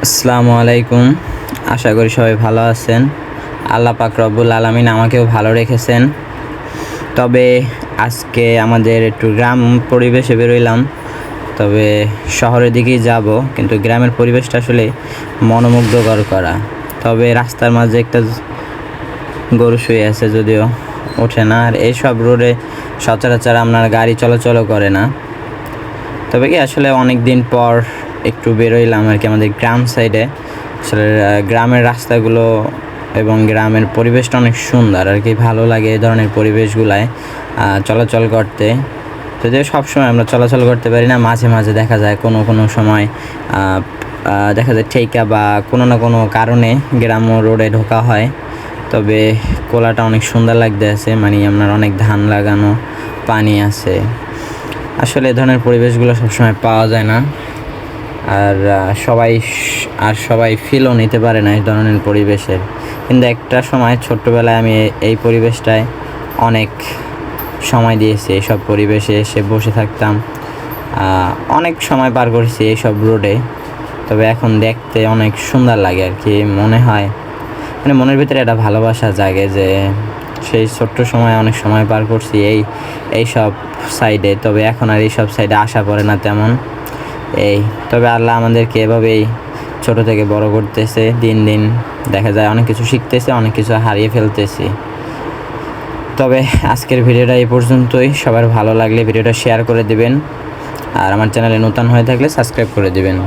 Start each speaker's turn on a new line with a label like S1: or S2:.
S1: আসসালামু আলাইকুম। আশা করি সবাই ভালো আছেন। আল্লাহ পাক রব্বুল আলামিন আমাকেও ভালো রেখেছেন। তবে আজকে আমাদের একটু গ্রাম পরিবেশে বেরোইলাম। তবে শহরের দিকেই যাব, কিন্তু গ্রামের পরিবেশটা আসলে মনোমুগ্ধকর করা। তবে রাস্তার মাঝে একটা গরু শুয়ে আছে, যদিও ওঠে না। আর এইসব রোডে সচরাচর আপনার গাড়ি চলাচলও করে না। তবে কি আসলে অনেক দিন পর একটু বেরোইলাম আর কি আমাদের গ্রাম সাইডে। আসলে গ্রামের রাস্তাগুলো এবং গ্রামের পরিবেশটা অনেক সুন্দর আর কি, ভালো লাগে এই ধরনের পরিবেশগুলায় চলাচল করতে। যদিও সবসময় আমরা চলাচল করতে পারি না, মাঝে মাঝে দেখা যায় কোনো সময় দেখা যায় ঠেকা বা কোনো না কোনো কারণে গ্রাম রোডে ঢোকা হয়। তবে কোলাটা অনেক সুন্দর লাগতে আছে, মানে আপনার অনেক ধান লাগানো, পানি আছে। আসলে এ ধরনের পরিবেশগুলো সবসময় পাওয়া যায় না, আর সবাই ফিলও নিতে পারে না এই ধরনের পরিবেশের। কিন্তু একটা সময় ছোট্টবেলায় আমি এই পরিবেশটায় অনেক সময় দিয়েছি, এইসব পরিবেশে এসে বসে থাকতাম, অনেক সময় পার করেছি এইসব রোডে। তবে এখন দেখতে অনেক সুন্দর লাগে আর কি, মনে হয় মানে মনের ভিতরে একটা ভালোবাসা জাগে যে সেই ছোট্ট সময় অনেক সময় পার করছি এই সব সাইডে। তবে এখন আর এইসব সাইডে আসা পড়ে না তেমন। তবে আল্লাহ আমাদেরকে এভাবেই ছোট থেকে বড় করতেছে, দিন দিন দেখা যায় অনেক কিছু শিখতেছে, অনেক কিছু হারিয়ে ফেলতেছি। তবে আজকের ভিডিওটা এই পর্যন্তই। সবার ভালো লাগলে ভিডিওটা শেয়ার করে দিবেন, আর আমার চ্যানেলে নতুন হয়ে থাকলে সাবস্ক্রাইব করে দিবেন।